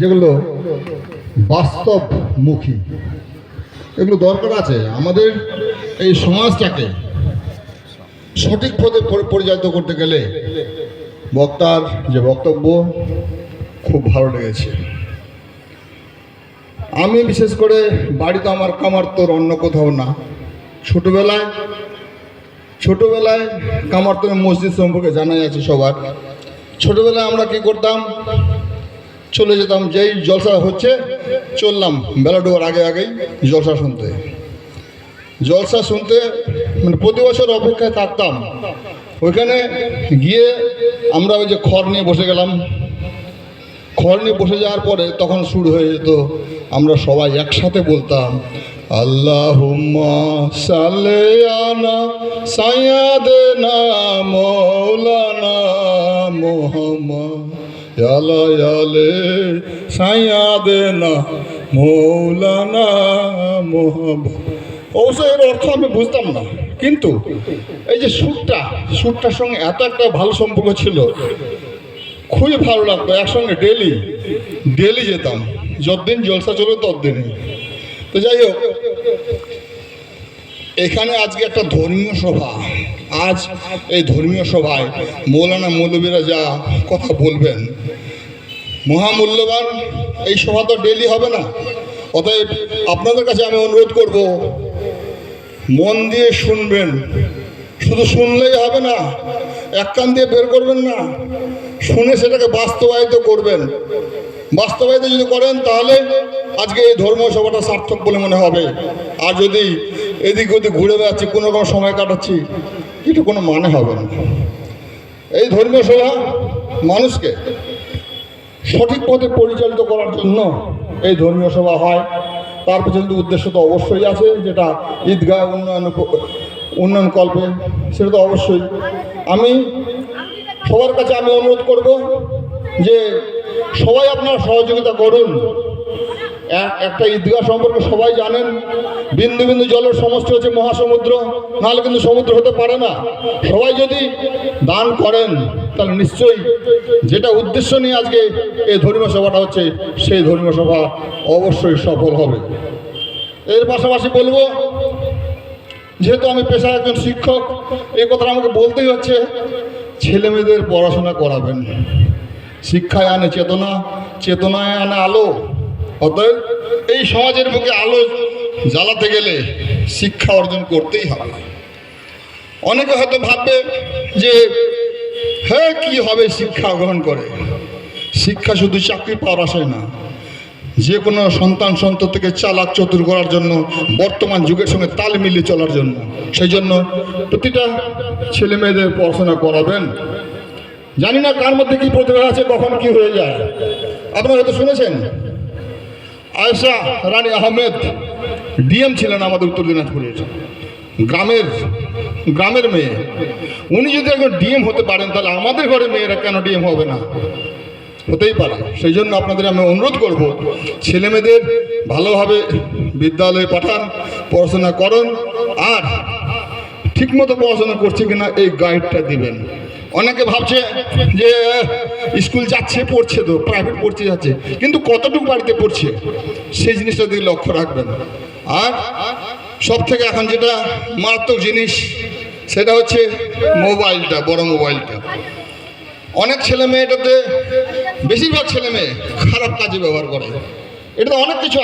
যেগুলো বাস্তবমুখী, এগুলো দরকার আছে আমাদের এই সমাজটাকে সঠিক পথে পরিচালিত করতে গেলে। বক্তার যে বক্তব্য খুব ভালো লেগেছে। আমি বিশেষ করে বাড়িতে আমার কামারতোর, অন্য কোথাও না। ছোটবেলায় কামারতোরের মসজিদ সম্পর্কে জানাই আছে সবার। ছোটবেলায় আমরা কি করতাম, চলে যেতাম, যেই জলসা হচ্ছে চললাম বেলা ডোবার আগেই জলসা শুনতে মানে প্রতি বছর অপেক্ষায় থাকতাম। ওইখানে গিয়ে আমরা ওই যে খড় নিয়ে বসে গেলাম। খড় নিয়ে বসে যাওয়ার পরে তখন শুরু হয়ে যেত, আমরা সবাই একসাথে বলতাম, আল্লাহুম্মা সাল্লি আলা সাইয়্যিদিনা মাওলানা মুহাম্মদ আলা আলি সাইয়্যিদিনা মাওলানা মুহাম্মদ। অবশ্য এর অর্থ আমি বুঝতাম না, কিন্তু এই যে সুরটার সঙ্গে এত একটা ভালো সম্পর্ক ছিল, খুবই ভালো লাগতো। একসঙ্গে ডেলি যেতাম, যতদিন জলসা চলবে ততদিনই। তো যাই হোক, এখানে আজকে একটা ধর্মীয় সভা। আজ এই ধর্মীয় সভায় মৌলানা মৌলবীরা যা কথা বলবেন মহামূল্যবান। এই সভা তো ডেলি হবে না, অতএব আপনাদের কাছে আমি অনুরোধ করব, মন দিয়ে শুনবেন। শুধু শুনলেই হবে না, এক কান দিয়ে বের করবেন না, শুনে সেটাকে বাস্তবায়িত করবেন। বাস্তবায়িত যদি করেন তাহলে আজকে এই ধর্মীয় সভাটা সার্থক বলে মনে হবে। আর যদি এদিক ওদিক ঘুরে বেড়াচ্ছি, কোনো রকম সময় কাটাচ্ছি, এটা কোনো মানে হবে না। এই ধর্মীয় সভা মানুষকে সঠিক পথে পরিচালিত করার জন্য এই ধর্মীয় সভা হয়। তার পেছনে উদ্দেশ্য তো অবশ্যই আছে, যেটা ঈদগাহ উন্নয়ন কল্পে, সেটা তো অবশ্যই। আমি সবার কাছে আমি অনুরোধ করব যে সবাই আপনারা সহযোগিতা করুন। একটা ঈদগাহ সম্পর্কে সবাই জানেন, বিন্দু বিন্দু জলের সমষ্টি হচ্ছে মহাসমুদ্র, নাহলে কিন্তু সমুদ্র হতে পারে না। সবাই যদি দান করেন তাহলে নিশ্চয়ই যেটা উদ্দেশ্য নিয়ে আজকে এই ধর্মীয় সভাটা হচ্ছে, সেই ধর্মীয় সভা অবশ্যই সফল হবে। এর পাশাপাশি বলবো, যেহেতু আমি পেশায় একজন শিক্ষক, এই কথাটা আমাকে বলতেই হচ্ছে, ছেলে মেয়েদের পড়াশোনা করাবেন। শিক্ষায় আনে চেতনা, চেতনায় আনে আলো। অতএব এই সমাজের বুকে আলো জ্বালাতে গেলে শিক্ষা অর্জন করতেই হবে। অনেকে হয়তো ভাববে যে হ্যাঁ কি হবে শিক্ষা গ্রহণ করে। শিক্ষা শুধু চাকরি পাওয়ার আশায় না, যে কোনো সন্তান সন্ততিকে চালাক চতুর করার জন্য, বর্তমান যুগের সঙ্গে তাল মিলিয়ে চলার জন্য। সেই জন্য প্রতিটা ছেলে মেয়েদের পড়াশোনা করাবেন। জানি না কার মধ্যে কি প্রতিভা আছে, কখন কি হয়ে যায়। আপনারা হয়তো শুনেছেন, আয়েশা রানী আহমেদ ডিএম ছিলেন আমাদের উত্তর দিনাজপুরের। গ্রামের মেয়ে। উনি যদি একজন ডিএম হতে পারেন, তাহলে আমাদের ঘরে মেয়েরা কেন ডিএম হবে না? হতেই পারে। সেই জন্য আপনাদের আমি অনুরোধ করব, ছেলে মেয়েদের ভালোভাবে বিদ্যালয়ে পাঠান, পড়াশোনা করুন, আর ঠিকমতো পড়াশোনা করছে কিনা এই গাইডটা দিবেন। অনেকে ভাবছে যে স্কুল যাচ্ছে, পড়ছে, তো প্রাইভেট পড়ছে যাচ্ছে, কিন্তু কতটুকু বাড়িতে পড়ছে সেই জিনিসটা দিকে লক্ষ্য রাখবেন। আর সব থেকে এখন যেটা মারাত্মক জিনিস, সেটা হচ্ছে মোবাইলটা, বড় মোবাইলটা। অনেক ছেলে মেয়ে এটাতে, বেশিরভাগ ছেলে মেয়ে খারাপ কাজে ব্যবহার করে। এটা অনেক কিছু